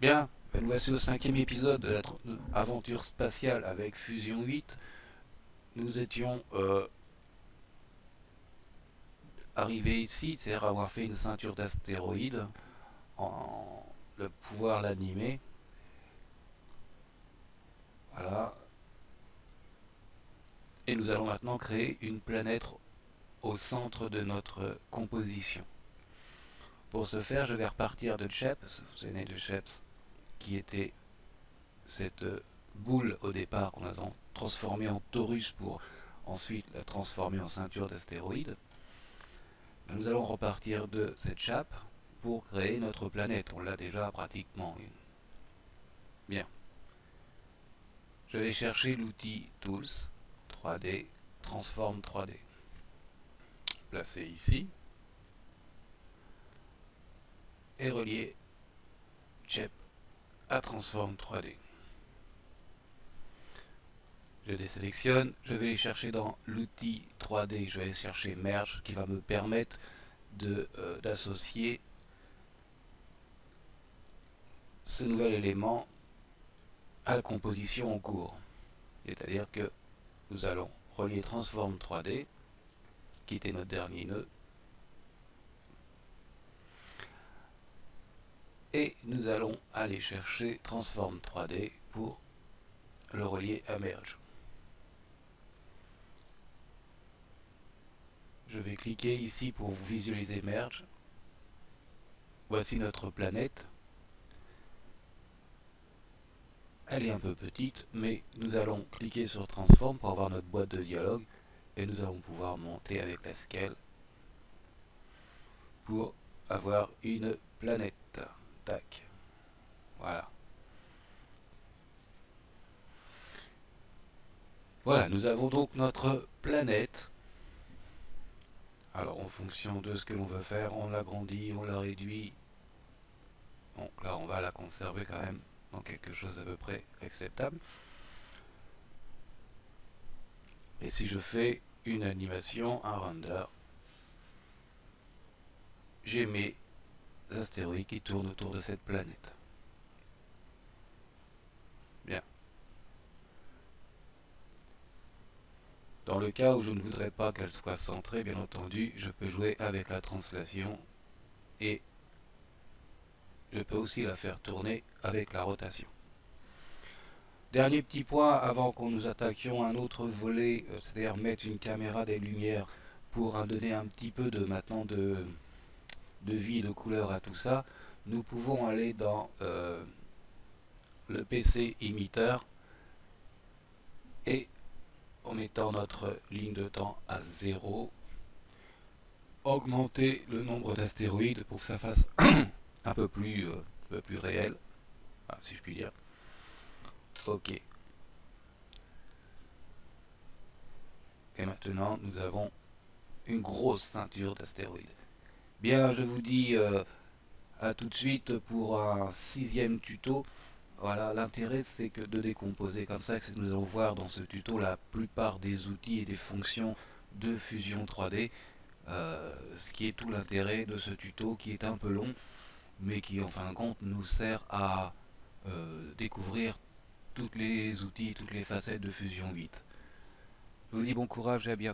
Bien, nous voici au 5e épisode de notre aventure spatiale avec Fusion 8. Nous étions arrivés ici, c'est-à-dire avoir fait une ceinture d'astéroïdes, en le pouvoir l'animer. Voilà. Et nous allons maintenant créer une planète au centre de notre composition. Pour ce faire, je vais repartir de Cheps, vous vous souvenez de Cheps, qui était cette boule au départ qu'on a transformée en torus pour ensuite la transformer en ceinture d'astéroïdes. Nous allons repartir de cette chape pour créer notre planète. On l'a déjà pratiquement une. Bien. Je vais chercher l'outil Tools 3D, Transform 3D. Placer ici. Et relier Chep à Transform 3D. Je désélectionne, je vais les chercher dans l'outil 3D, je vais chercher Merge qui va me permettre d'associer ce nouvel élément à la composition en cours. C'est-à-dire que nous allons relier Transform 3D, qui était notre dernier nœud, et nous allons aller chercher Transform 3D pour le relier à Merge. Je vais cliquer ici pour visualiser Merge. Voici notre planète. Elle est un peu petite, mais nous allons cliquer sur Transform pour avoir notre boîte de dialogue et nous allons pouvoir monter avec la scale pour avoir une planète. Tac. Voilà. Voilà, nous avons donc notre planète. Alors en fonction de ce que l'on veut faire, on l'agrandit, on la réduit. Donc là on va la conserver quand même dans quelque chose d'à peu près acceptable. Et si je fais une animation, un render, j'ai mes astéroïdes qui tournent autour de cette planète. Bien. Dans le cas où je ne voudrais pas qu'elle soit centrée, bien entendu, je peux jouer avec la translation et je peux aussi la faire tourner avec la rotation. Dernier petit point avant qu'on nous attaquions un autre volet, c'est-à-dire mettre une caméra des lumières pour donner un petit peu de vie, de couleur à tout ça. Nous pouvons aller dans le PC émetteur et en mettant notre ligne de temps à 0, augmenter le nombre d'astéroïdes pour que ça fasse un peu plus réel, si je puis dire. Ok. Et maintenant, nous avons une grosse ceinture d'astéroïdes. Bien, je vous dis à tout de suite pour un 6e tuto. Voilà, l'intérêt c'est que de décomposer comme ça, que nous allons voir dans ce tuto la plupart des outils et des fonctions de Fusion 3D. Ce qui est tout l'intérêt de ce tuto qui est un peu long, mais qui en fin de compte nous sert à découvrir tous les outils, toutes les facettes de Fusion 8. Je vous dis bon courage et à bientôt.